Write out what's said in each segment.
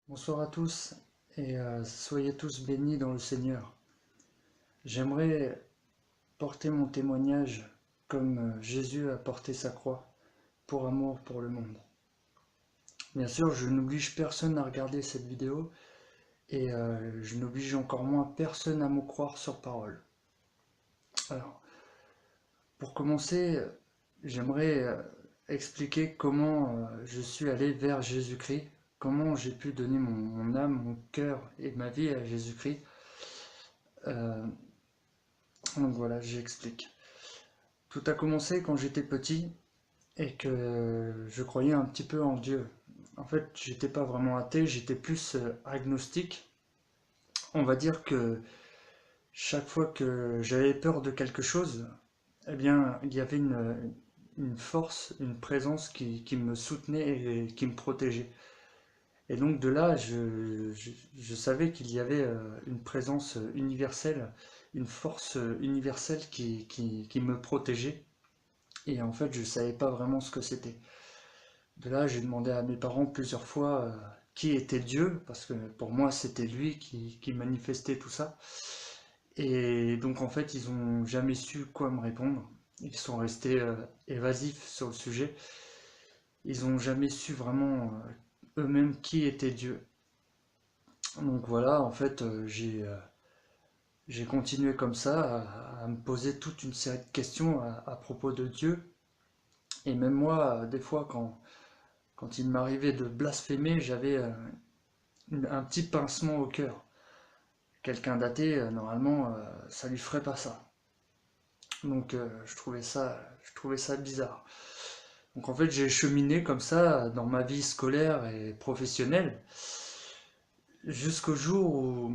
Bonsoir à tous et soyez tous bénis dans le Seigneur. J'aimerais porter mon témoignage comme Jésus a porté sa croix pour amour pour le monde. Bien sûr, je n'oblige personne à regarder cette vidéo et je n'oblige encore moins personne à me croire sur parole. Alors, pour commencer, j'aimerais expliquer comment je suis allé vers Jésus-Christ, comment j'ai pu donner mon âme, mon cœur et ma vie à Jésus-Christ. Euh, Donc voilà, j'explique. Tout a commencé quand j'étais petit et que je croyais un petit peu en Dieu. En fait, j'étais pas vraiment athée, j'étais plus agnostique. On va dire que chaque fois que j'avais peur de quelque chose, eh bien, il y avait une force, une présence qui me soutenait et qui me protégeait. Et donc de là, je savais qu'il y avait une présence universelle, une force universelle qui me protégeait. Et en fait, je savais pas vraiment ce que c'était. De là, j'ai demandé à mes parents plusieurs fois qui était Dieu, parce que pour moi, c'était lui qui manifestait tout ça. Et donc, en fait, ils ont jamais su quoi me répondre. Ils sont restés évasifs sur le sujet. Ils ont jamais su vraiment eux-mêmes qui était Dieu. Donc voilà, en fait, j'ai continué comme ça à me poser toute une série de questions à propos de Dieu. Et même moi, des fois, quand il m'arrivait de blasphémer, j'avais un petit pincement au cœur. Quelqu'un d'athée, normalement, ça lui ferait pas ça. Donc je trouvais ça bizarre. Donc en fait, j'ai cheminé comme ça dans ma vie scolaire et professionnelle jusqu'au jour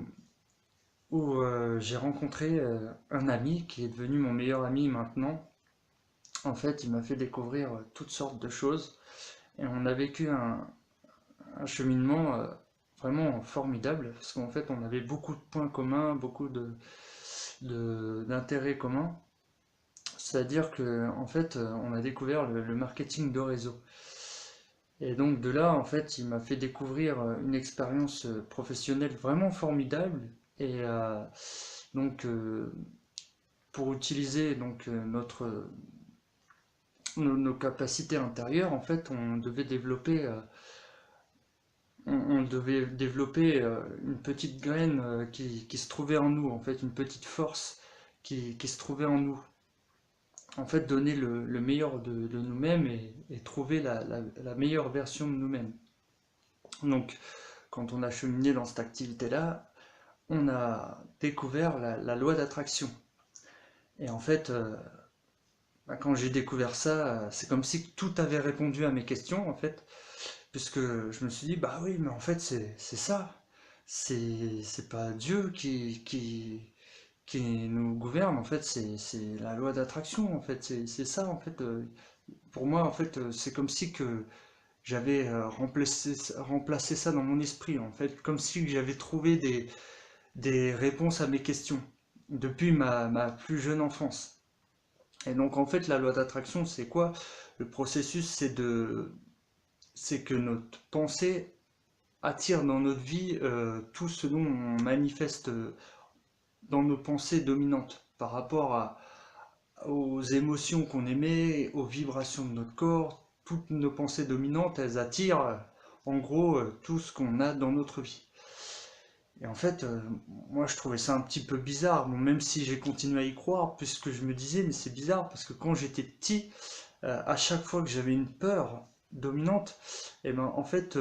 où j'ai rencontré un ami qui est devenu mon meilleur ami maintenant. En fait, il m'a fait découvrir toutes sortes de choses et on a vécu un cheminement vraiment formidable parce qu'en fait on avait beaucoup de points communs, beaucoup d'intérêts communs. C'est-à-dire que en fait on a découvert le marketing de réseau. Et donc de là en fait il m'a fait découvrir une expérience professionnelle vraiment formidable et donc pour utiliser donc nos capacités intérieures en fait on devait développer une petite graine qui se trouvait en nous, en fait, une petite force qui se trouvait en nous. En fait, donner le meilleur de nous-mêmes et trouver la meilleure version de nous-mêmes. Donc, quand on a cheminé dans cette activité-là, on a découvert la loi d'attraction. Et en fait, bah, quand j'ai découvert ça, c'est comme si tout avait répondu à mes questions, en fait. Puisque je me suis dit, bah oui, mais en fait, c'est ça. C'est pas Dieu qui nous gouverne, en fait, c'est la loi d'attraction, en fait, c'est ça, en fait. Pour moi, en fait, c'est comme si que j'avais remplacé ça dans mon esprit, en fait, comme si j'avais trouvé des réponses à mes questions depuis ma plus jeune enfance. Et donc, en fait, la loi d'attraction, c'est quoi? Le processus, c'est que notre pensée attire dans notre vie tout ce dont on manifeste dans nos pensées dominantes par rapport aux émotions qu'on émet, aux vibrations de notre corps. Toutes nos pensées dominantes, elles attirent en gros tout ce qu'on a dans notre vie. Et en fait, moi je trouvais ça un petit peu bizarre, bon, même si j'ai continué à y croire, puisque je me disais, mais c'est bizarre, parce que quand j'étais petit, à chaque fois que j'avais une peur dominante, et ben en fait,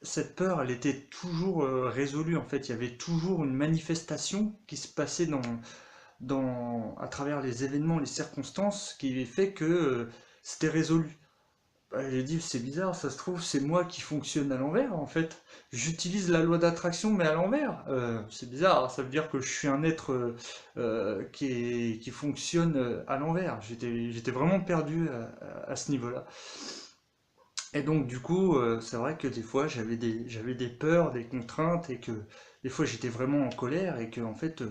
cette peur, elle était toujours résolue. En fait, il y avait toujours une manifestation qui se passait à travers les événements, les circonstances, qui fait que c'était résolu. Bah, j'ai dit, c'est bizarre, ça se trouve, c'est moi qui fonctionne à l'envers, en fait. J'utilise la loi d'attraction, mais à l'envers. C'est bizarre, ça veut dire que je suis un être qui fonctionne à l'envers. J'étais vraiment perdu à ce niveau-là. Et donc du coup, c'est vrai que des fois j'avais des peurs, des contraintes et que des fois j'étais vraiment en colère et que en fait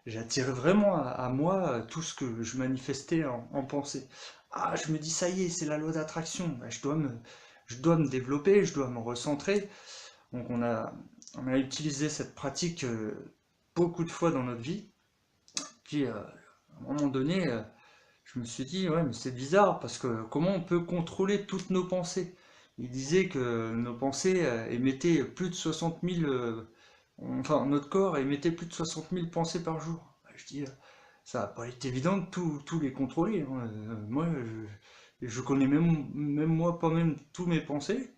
j'attirais vraiment à moi tout ce que je manifestais en pensée. Ah, je me dis ça y est, c'est la loi d'attraction. Bah, je dois me développer, je dois me recentrer. Donc on a utilisé cette pratique beaucoup de fois dans notre vie. Puis à un moment donné, je me suis dit, ouais, mais c'est bizarre, parce que comment on peut contrôler toutes nos pensées? Il disait que nos pensées émettaient plus de 60 000, enfin notre corps émettait plus de 60 000 pensées par jour. Je dis, ça va pas être évident de tous les contrôler, hein. Moi, je connais même moi pas même toutes mes pensées,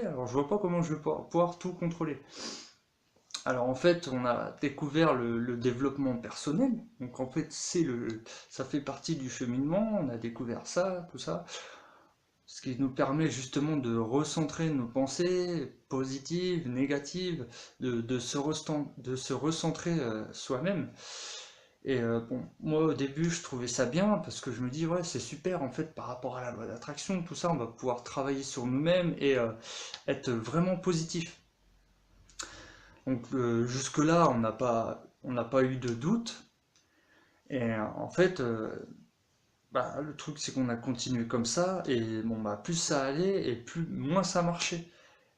alors je vois pas comment je vais pouvoir tout contrôler. Alors en fait, on a découvert le développement personnel. Donc en fait, ça fait partie du cheminement. On a découvert ça, tout ça, ce qui nous permet justement de recentrer nos pensées positives, négatives, de se recentrer soi-même. Et bon, moi au début, je trouvais ça bien parce que je me dis ouais, c'est super en fait par rapport à la loi d'attraction, tout ça, on va pouvoir travailler sur nous-mêmes et être vraiment positif. Donc jusque-là, on n'a pas eu de doute. Et en fait, bah, le truc c'est qu'on a continué comme ça. Et bon, bah, plus ça allait et moins ça marchait.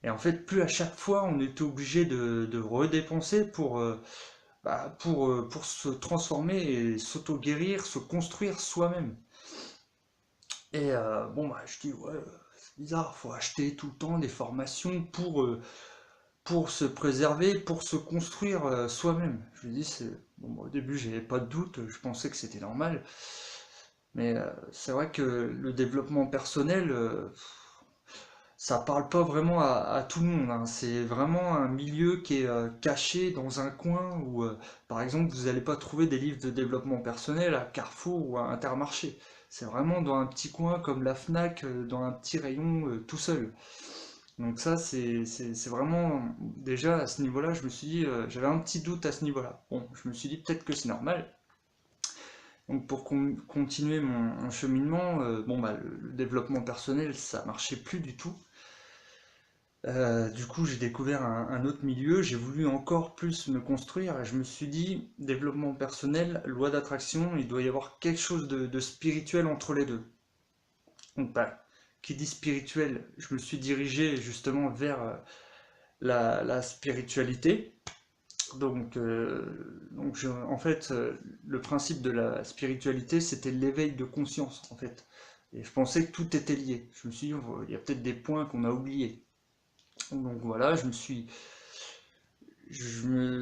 Et en fait, plus à chaque fois, on était obligé de redépenser pour se transformer et s'auto-guérir, se construire soi-même. Et bon, bah, je dis, ouais, c'est bizarre, faut acheter tout le temps des formations pour se préserver, pour se construire soi-même. Je lui dis, bon, au début, j'avais pas de doute, je pensais que c'était normal, mais c'est vrai que le développement personnel, ça parle pas vraiment à tout le monde, hein. C'est vraiment un milieu qui est caché dans un coin où, par exemple, vous n'allez pas trouver des livres de développement personnel à Carrefour ou à Intermarché. C'est vraiment dans un petit coin comme la Fnac, dans un petit rayon tout seul. Donc ça, c'est vraiment, déjà à ce niveau-là, je me suis dit, j'avais un petit doute à ce niveau-là. Bon, je me suis dit peut-être que c'est normal. Donc pour continuer mon cheminement, bon bah le développement personnel, ça marchait plus du tout. Du coup, j'ai découvert un autre milieu, j'ai voulu encore plus me construire et je me suis dit, développement personnel, loi d'attraction, il doit y avoir quelque chose de spirituel entre les deux. Donc bah, qui dit spirituel, je me suis dirigé justement vers la spiritualité. En fait, le principe de la spiritualité, c'était l'éveil de conscience, en fait. Et je pensais que tout était lié. Je me suis dit, oh, il y a peut-être des points qu'on a oubliés. Donc voilà, je me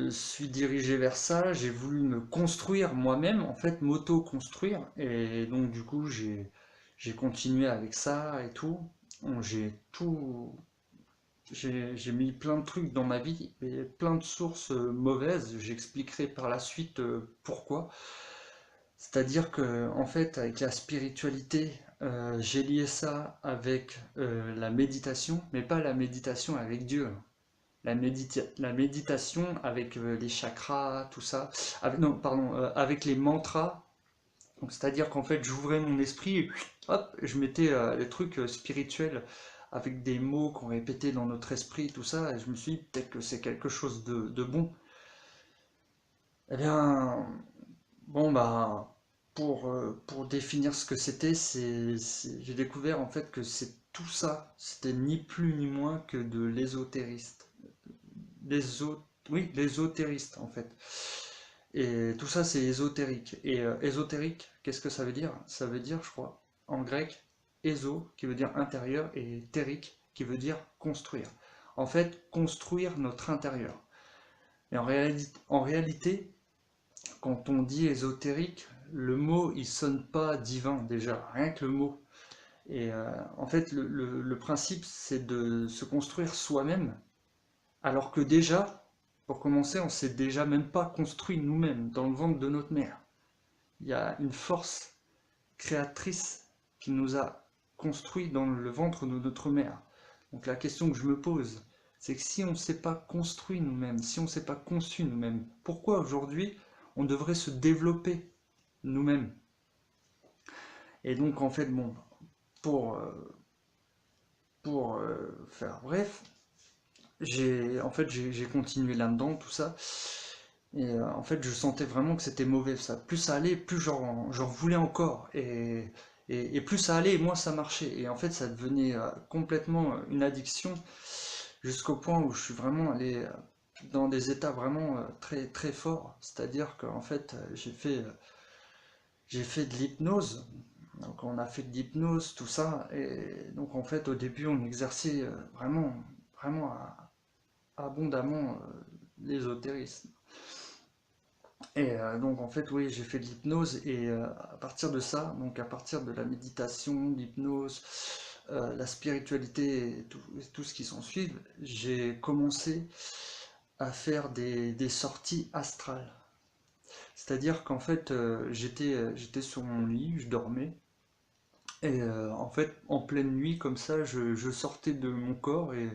suis dirigé vers ça. J'ai voulu me construire moi-même, en fait, m'auto-construire. Et donc du coup, j'ai continué avec ça et tout. J'ai tout, j'ai mis plein de trucs dans ma vie et plein de sources mauvaises. J'expliquerai par la suite pourquoi. C'est-à-dire que, en fait, avec la spiritualité, j'ai lié ça avec la méditation, mais pas la méditation avec Dieu, hein. La méditation avec les chakras, tout ça. Non, pardon, avec les mantras. Donc, c'est-à-dire qu'en fait, j'ouvrais mon esprit et hop, je mettais les trucs spirituels avec des mots qu'on répétait dans notre esprit, tout ça, et je me suis dit peut-être que c'est quelque chose de bon. Eh bien, bon, bah, pour définir ce que c'était, j'ai découvert en fait que c'est tout ça, c'était ni plus ni moins que de l'ésotériste. Oui, l'ésotériste en fait. Et tout ça, c'est ésotérique. Et ésotérique, qu'est-ce que ça veut dire? Ça veut dire, je crois, en grec, éso, qui veut dire intérieur, et térique, qui veut dire construire. En fait, construire notre intérieur. Et en réalité, quand on dit ésotérique, le mot, il sonne pas divin déjà, rien que le mot. Et en fait, le principe, c'est de se construire soi-même, alors que déjà, pour commencer, on s'est déjà même pas construit nous-mêmes dans le ventre de notre mère. Il y a une force créatrice qui nous a construit dans le ventre de notre mère. Donc la question que je me pose, c'est que si on ne s'est pas construit nous-mêmes, si on ne s'est pas conçu nous-mêmes, pourquoi aujourd'hui on devrait se développer nous-mêmes? Et donc en fait, bon, pour, euh, pour faire bref, j'ai continué là-dedans, tout ça. Et en fait, je sentais vraiment que c'était mauvais ça. Plus ça allait, plus j'en voulais encore. Et plus ça allait, moins ça marchait. Et en fait, ça devenait complètement une addiction. jusqu'au point où je suis vraiment allé dans des états vraiment très très forts. C'est-à-dire qu'en fait, j'ai fait de l'hypnose. Donc on a fait de l'hypnose, tout ça. Et donc en fait, au début, on exerçait vraiment abondamment l'ésotérisme. Et donc en fait, oui, j'ai fait de l'hypnose et à partir de ça, donc à partir de la méditation, l'hypnose, la spiritualité et tout ce qui s'ensuit, j'ai commencé à faire des sorties astrales. C'est-à-dire qu'en fait, j'étais sur mon lit, je dormais, et en fait, en pleine nuit, comme ça, je sortais de mon corps et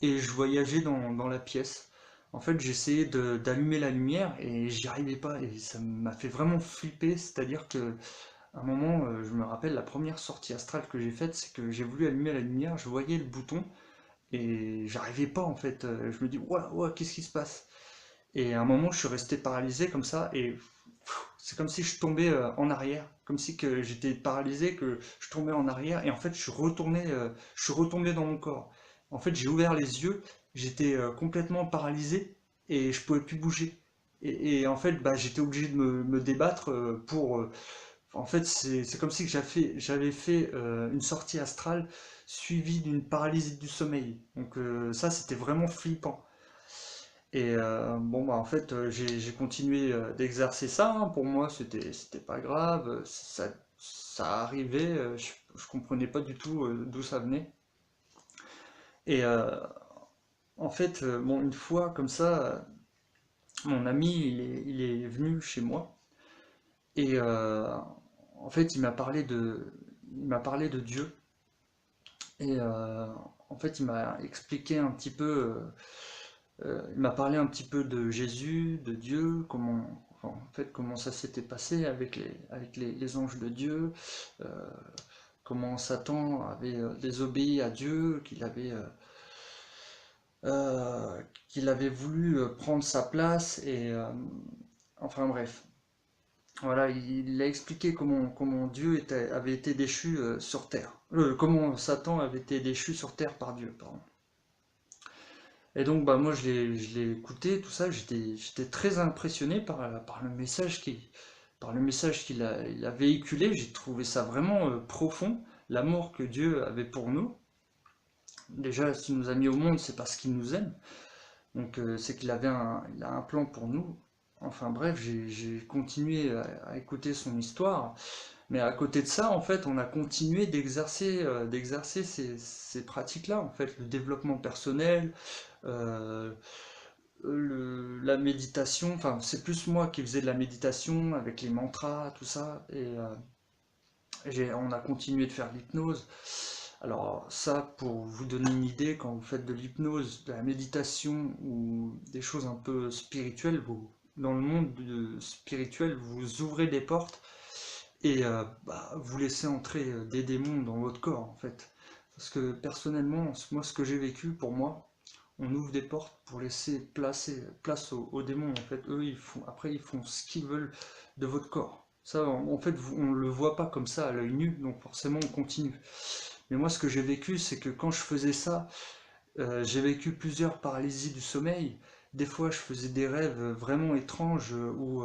je voyageais dans la pièce. En fait, j'essayais d'allumer la lumière et j'y arrivais pas et ça m'a fait vraiment flipper. C'est-à-dire que à un moment, je me rappelle la première sortie astrale que j'ai faite, c'est que j'ai voulu allumer la lumière, je voyais le bouton et j'arrivais pas en fait. Je me dis, ouah, ouah, qu'est-ce qui se passe? Et à un moment, je suis resté paralysé comme ça et c'est comme si je tombais en arrière, comme si que j'étais paralysé, que je tombais en arrière et en fait, je suis retombé dans mon corps. En fait, j'ai ouvert les yeux, j'étais complètement paralysé et je pouvais plus bouger. Et en fait, bah, j'étais obligé de me débattre en fait, c'est comme si que j'avais fait une sortie astrale suivie d'une paralysie du sommeil. Donc ça, c'était vraiment flippant. Et bon, bah en fait, j'ai continué d'exercer ça, hein. Pour moi, c'était pas grave. Ça arrivait. Je comprenais pas du tout d'où ça venait. Et en fait, bon, une fois comme ça, mon ami, il est venu chez moi. Et en fait, il m'a parlé de Dieu. Et en fait, il m'a expliqué un petit peu. Il m'a parlé un petit peu de Jésus, de Dieu, enfin, en fait, comment ça s'était passé avec les anges de Dieu, euh, comment Satan avait désobéi à Dieu, qu'il avait voulu prendre sa place, et enfin bref. Voilà, il a expliqué comment Dieu avait été déchu sur terre. Comment Satan avait été déchu sur terre par Dieu, pardon. Et donc bah moi je l'ai écouté, tout ça, j'étais très impressionné par le message il a véhiculé, j'ai trouvé ça vraiment profond, l'amour que Dieu avait pour nous. Déjà, s'il nous a mis au monde, c'est parce qu'il nous aime, donc c'est il a un plan pour nous. Enfin bref, j'ai continué à écouter son histoire, mais à côté de ça, en fait, on a continué d'exercer ces pratiques-là, en fait, le développement personnel, euh, la méditation, enfin c'est plus moi qui faisais de la méditation avec les mantras, tout ça, et on a continué de faire de l'hypnose. Alors ça, pour vous donner une idée, quand vous faites de l'hypnose, de la méditation ou des choses un peu spirituelles, dans le monde spirituel, vous ouvrez des portes et bah, vous laissez entrer des démons dans votre corps en fait. Parce que personnellement, moi ce que j'ai vécu pour moi, on ouvre des portes pour laisser place aux démons. En fait, eux, après, ils font ce qu'ils veulent de votre corps. Ça, en fait, on ne le voit pas comme ça à l'œil nu, donc forcément, on continue. Mais moi, ce que j'ai vécu, c'est que quand je faisais ça, j'ai vécu plusieurs paralysies du sommeil. Des fois, je faisais des rêves vraiment étranges où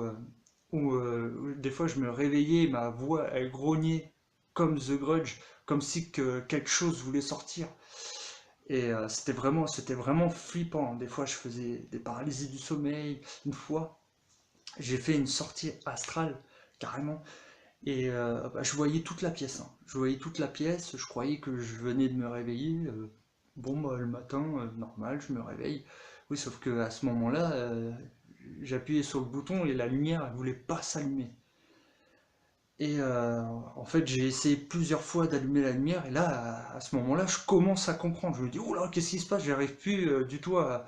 des fois, je me réveillais, ma voix, elle grognait comme The Grudge, comme si que quelque chose voulait sortir. Et c'était vraiment flippant. Des fois, je faisais des paralysies du sommeil. Une fois, j'ai fait une sortie astrale, carrément. Et bah, je voyais toute la pièce, hein. Je voyais toute la pièce. Je croyais que je venais de me réveiller. Bon, bah, le matin, normal, je me réveille. Oui, sauf que à ce moment-là, j'appuyais sur le bouton et la lumière, elle voulait pas s'allumer. Et en fait, j'ai essayé plusieurs fois d'allumer la lumière, et là, à ce moment-là, je commence à comprendre. Je me dis, oh là, qu'est-ce qui se passe? J'arrive plus du tout à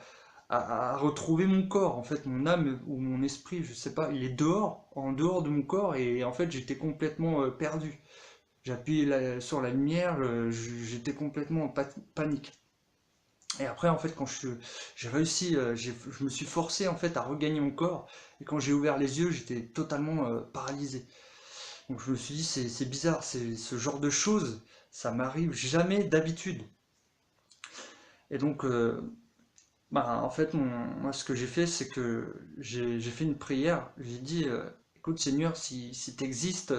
retrouver mon corps. En fait, mon âme ou mon esprit, je sais pas, il est dehors, en dehors de mon corps, et en fait, j'étais complètement perdu. J'appuie sur la lumière, j'étais complètement en panique. Et après, en fait, j'ai réussi, je me suis forcé en fait à regagner mon corps, et quand j'ai ouvert les yeux, j'étais totalement paralysé. Donc je me suis dit, c'est bizarre, ce genre de choses, ça m'arrive jamais d'habitude. Et donc, en fait, moi, ce que j'ai fait, c'est que j'ai fait une prière. J'ai dit, écoute Seigneur, si tu existes,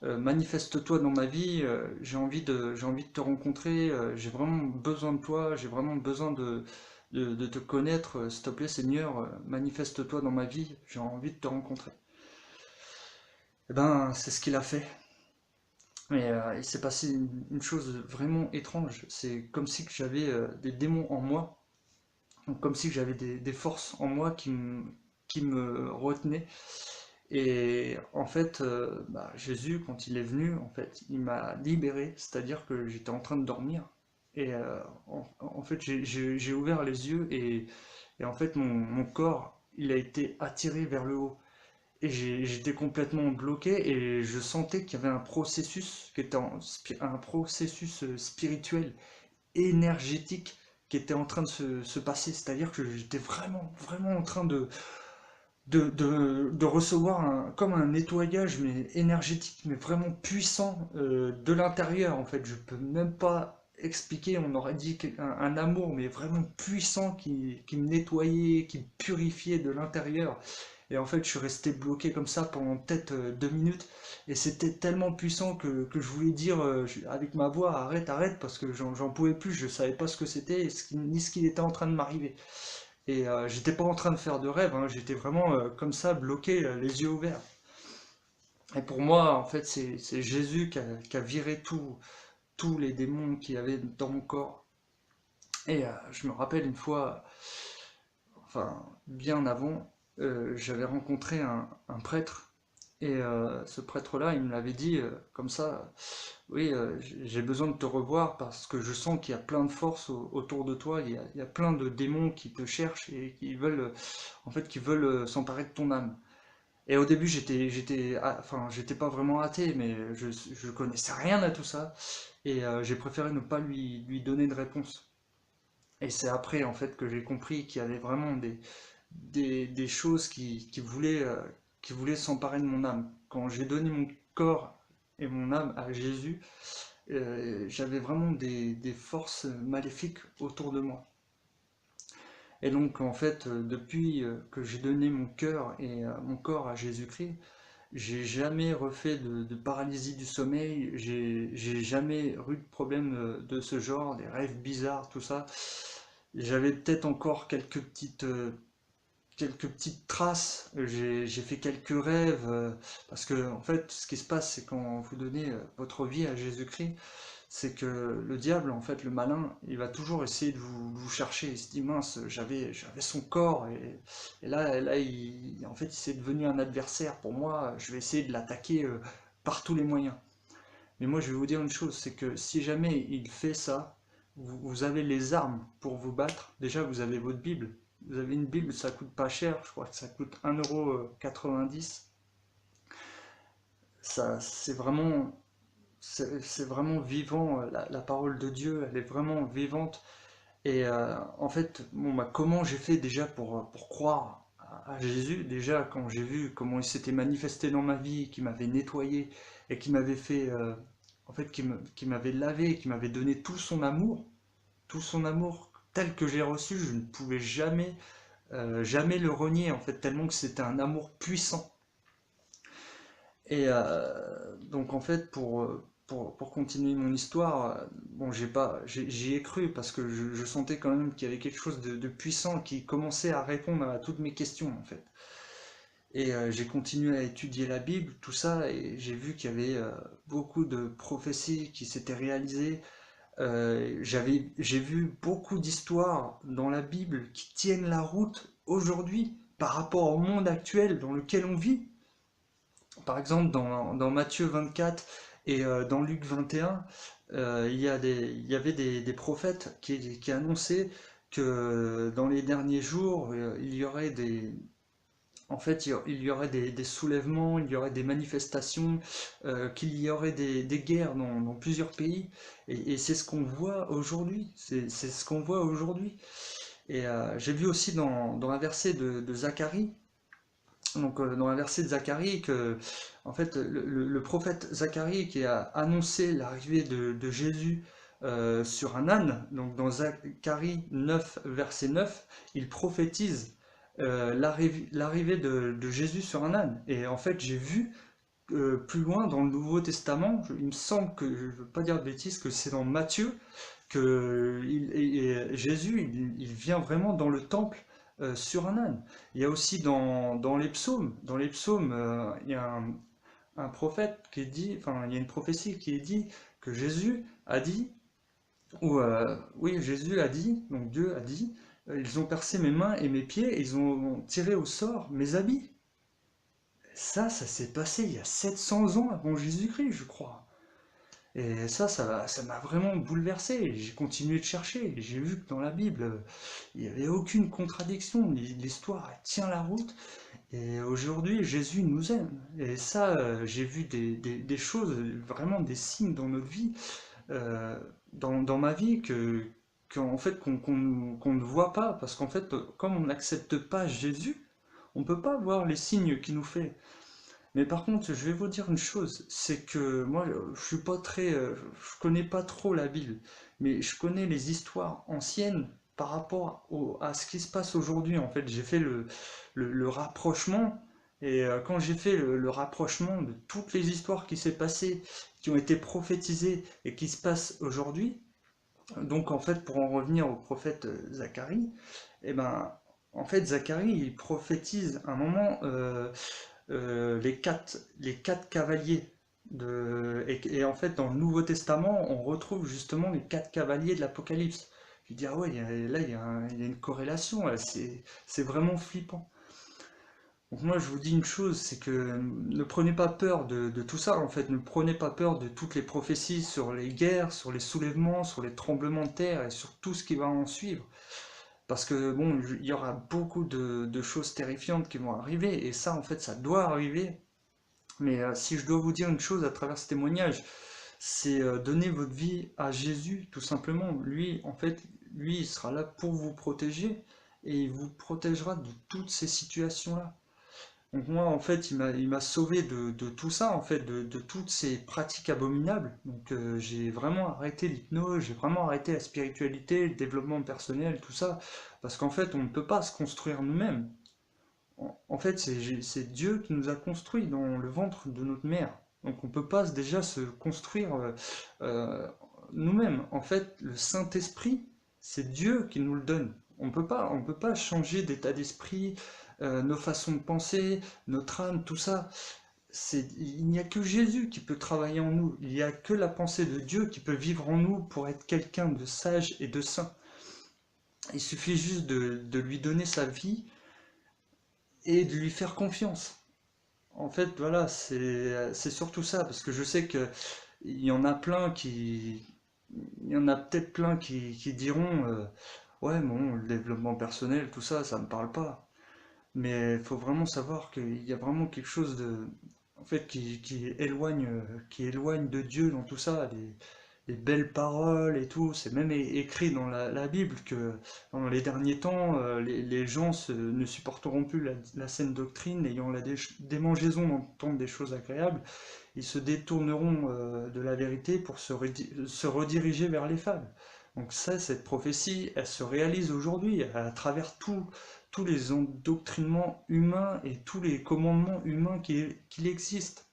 manifeste-toi dans ma vie. J'ai envie de te rencontrer. J'ai vraiment besoin de toi. J'ai vraiment besoin de te connaître. S'il te plaît, Seigneur, manifeste-toi dans ma vie. J'ai envie de te rencontrer. Et ben, c'est ce qu'il a fait. Mais il s'est passé une chose vraiment étrange. C'est comme si que j'avais des démons en moi. Donc, comme si j'avais des forces en moi qui me retenaient. Et en fait, Jésus, quand il est venu, en fait, il m'a libéré, c'est-à-dire que j'étais en train de dormir. Et en fait, j'ai ouvert les yeux et en fait, mon corps, il a été attiré vers le haut. Et j'étais complètement bloqué et je sentais qu'il y avait un processus qui était un processus spirituel, énergétique, qui était en train de se passer. C'est-à-dire que j'étais vraiment, vraiment en train de recevoir comme un nettoyage mais énergétique, mais vraiment puissant de l'intérieur. En fait, je peux même pas expliquer. On aurait dit un amour, mais vraiment puissant qui me nettoyait, qui me purifiait de l'intérieur. Et en fait, je suis resté bloqué comme ça pendant peut-être 2 minutes. Et c'était tellement puissant que je voulais dire avec ma voix, arrête, arrête, parce que j'en pouvais plus, je savais pas ce que c'était, ni ce qu'il était en train de m'arriver. Et j'étais pas en train de faire de rêve, hein, j'étais vraiment comme ça, bloqué, les yeux ouverts. Et pour moi, en fait, c'est Jésus qui a viré tous les démons qu'il y avait dans mon corps. Et je me rappelle une fois, enfin, bien avant, j'avais rencontré un prêtre. Et ce prêtre-là, il me l'avait dit comme ça, oui, j'ai besoin de te revoir parce que je sens qu'il y a plein de force autour de toi, il y a plein de démons qui te cherchent et qui veulent, en fait, qui veulent s'emparer de ton âme. Et au début, enfin, j'étais pas vraiment athée, mais je connaissais rien à tout ça, et j'ai préféré ne pas lui donner de réponse. Et c'est après, en fait, que j'ai compris qu'il y avait vraiment des choses qui voulaient s'emparer de mon âme. Quand j'ai donné mon corps et mon âme à Jésus, j'avais vraiment des forces maléfiques autour de moi. Et donc, en fait, depuis que j'ai donné mon cœur et mon corps à Jésus-Christ, j'ai jamais refait de paralysie du sommeil, j'ai jamais eu de problème de ce genre, des rêves bizarres, tout ça. J'avais peut-être encore quelques petites traces, j'ai fait quelques rêves, parce que en fait, ce qui se passe, c'est quand vous donnez votre vie à Jésus-Christ, c'est que le diable, en fait, le malin, il va toujours essayer de vous chercher. Il se dit, mince, j'avais son corps, et là en fait, il s'est devenu un adversaire pour moi, je vais essayer de l'attaquer par tous les moyens. Mais moi, je vais vous dire une chose, c'est que si jamais il fait ça, vous avez les armes pour vous battre. Déjà, vous avez votre Bible. Vous avez une Bible, ça coûte pas cher, je crois que ça coûte 1,90 €. Ça, c'est vraiment vivant, la parole de Dieu, elle est vraiment vivante. Et en fait, bon, comment j'ai fait déjà pour croire à Jésus? Déjà, quand j'ai vu comment il s'était manifesté dans ma vie, qui m'avait nettoyé et qui m'avait fait, en fait, qui m'avait lavé, qui m'avait donné tout son amour tel que j'ai reçu, je ne pouvais jamais le renier, en fait, tellement que c'était un amour puissant. Et donc en fait, pour continuer mon histoire, bon, j'y ai cru parce que je sentais quand même qu'il y avait quelque chose de puissant qui commençait à répondre à toutes mes questions en fait. Et j'ai continué à étudier la Bible, tout ça, et j'ai vu qu'il y avait beaucoup de prophéties qui s'étaient réalisées. J'ai vu beaucoup d'histoires dans la Bible qui tiennent la route aujourd'hui par rapport au monde actuel dans lequel on vit. Par exemple, dans Matthieu 24 et dans Luc 21, il y avait des prophètes qui annonçaient que dans les derniers jours, il y aurait en fait, il y aurait des soulèvements, il y aurait des manifestations, qu'il y aurait des guerres dans plusieurs pays. Et c'est ce qu'on voit aujourd'hui. C'est ce qu'on voit aujourd'hui. Et j'ai vu aussi dans un verset de Zacharie, donc dans un verset de Zacharie, que en fait le prophète Zacharie qui a annoncé l'arrivée de Jésus sur un âne. Donc dans Zacharie 9, verset 9, il prophétise l'arrivée de Jésus sur un âne. Et en fait, j'ai vu plus loin dans le Nouveau Testament, il me semble que, je ne veux pas dire de bêtises, que c'est dans Matthieu, que Jésus, il vient vraiment dans le temple sur un âne. Il y a aussi dans les psaumes, il y a un prophète qui dit, enfin, il y a une prophétie qui est dit que Jésus a dit, oui, Jésus a dit, donc Dieu a dit, ils ont percé mes mains et mes pieds, et ils ont tiré au sort mes habits. Ça s'est passé il y a 700 ans avant Jésus-Christ, je crois. Et ça m'a vraiment bouleversé. J'ai continué de chercher. J'ai vu que dans la Bible, il n'y avait aucune contradiction. L'histoire, elle tient la route. Et aujourd'hui, Jésus nous aime. Et ça, j'ai vu des choses, vraiment des signes dans notre vie, dans ma vie, qu'en fait, qu'on ne voit pas. Parce qu'en fait, comme on n'accepte pas Jésus, on ne peut pas voir les signes qu'il nous fait. Mais par contre, je vais vous dire une chose, c'est que moi, je suis pas très, je connais pas trop la Bible, mais je connais les histoires anciennes par rapport à ce qui se passe aujourd'hui. En fait, j'ai fait le rapprochement, et quand j'ai fait le rapprochement de toutes les histoires qui s'est passées, qui ont été prophétisées et qui se passent aujourd'hui, donc en fait, pour en revenir au prophète Zacharie, eh ben, en fait, Zacharie, il prophétise un moment. Les quatre cavaliers et en fait, dans le Nouveau Testament, on retrouve justement les quatre cavaliers de l'Apocalypse. Je dis, ah ouais, là, il y a une corrélation, là, c'est vraiment flippant. Donc moi, je vous dis une chose, c'est que ne prenez pas peur de tout ça, en fait, ne prenez pas peur de toutes les prophéties sur les guerres, sur les soulèvements, sur les tremblements de terre et sur tout ce qui va en suivre. Parce que bon, il y aura beaucoup de choses terrifiantes qui vont arriver, et ça, en fait, ça doit arriver. Mais si je dois vous dire une chose à travers ce témoignage, c'est donner votre vie à Jésus, tout simplement. Lui, en fait, lui, il sera là pour vous protéger et il vous protégera de toutes ces situations-là. Donc moi, en fait, il m'a sauvé de tout ça, en fait, de toutes ces pratiques abominables. Donc j'ai vraiment arrêté l'hypnose, j'ai vraiment arrêté la spiritualité, le développement personnel, tout ça, parce qu'en fait, on ne peut pas se construire nous-mêmes. En fait, c'est Dieu qui nous a construits dans le ventre de notre mère. Donc on ne peut pas déjà se construire euh, nous-mêmes. En fait, le Saint-Esprit, c'est Dieu qui nous le donne. On peut pas changer d'état d'esprit, nos façons de penser, notre âme, tout ça. Il n'y a que Jésus qui peut travailler en nous. Il n'y a que la pensée de Dieu qui peut vivre en nous pour être quelqu'un de sage et de saint. Il suffit juste de lui donner sa vie et de lui faire confiance. En fait, voilà, c'est surtout ça, parce que je sais que il y en a plein qui, il y en a peut-être plein qui diront, ouais, bon, le développement personnel, tout ça, ça me parle pas. Mais il faut vraiment savoir qu'il y a vraiment quelque chose en fait, qui éloigne de Dieu dans tout ça, les belles paroles et tout. C'est même écrit dans la Bible que dans les derniers temps, les gens ne supporteront plus la saine doctrine, ayant la démangeaison d'entendre des choses agréables. Ils se détourneront de la vérité pour se rediriger vers les fables. Donc ça, cette prophétie, elle se réalise aujourd'hui à travers tous les endoctrinements humains et tous les commandements humains qu'il existe.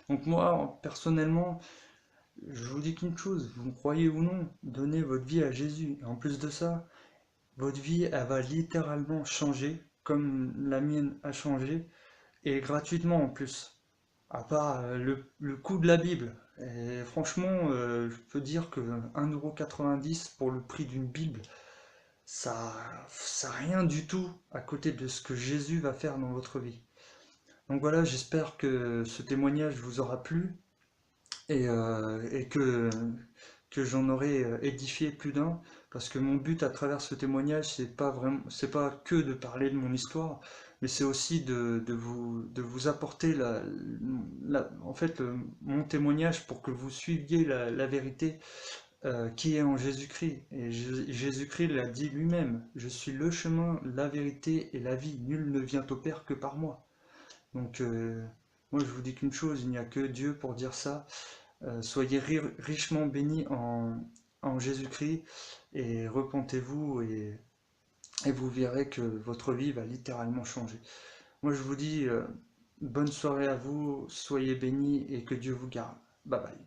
Donc moi, personnellement, je vous dis qu'une chose, vous me croyez ou non, donnez votre vie à Jésus. Et en plus de ça, votre vie, elle va littéralement changer, comme la mienne a changé, et gratuitement en plus. À part le coût de la Bible. Et franchement, je peux dire que 1,90 € pour le prix d'une Bible, ça, ça rien du tout à côté de ce que Jésus va faire dans votre vie. Donc voilà, j'espère que ce témoignage vous aura plu et que j'en aurai édifié plus d'un, parce que mon but à travers ce témoignage, c'est pas que de parler de mon histoire, mais c'est aussi de vous apporter en fait, mon témoignage pour que vous suiviez la vérité qui est en Jésus-Christ. Et Jésus-Christ l'a dit lui-même, je suis le chemin, la vérité et la vie, nul ne vient au Père que par moi. Donc moi je vous dis qu'une chose, il n'y a que Dieu pour dire ça. Soyez richement bénis en Jésus-Christ et repentez-vous et vous verrez que votre vie va littéralement changer. Moi je vous dis bonne soirée à vous, soyez bénis et que Dieu vous garde. Bye bye.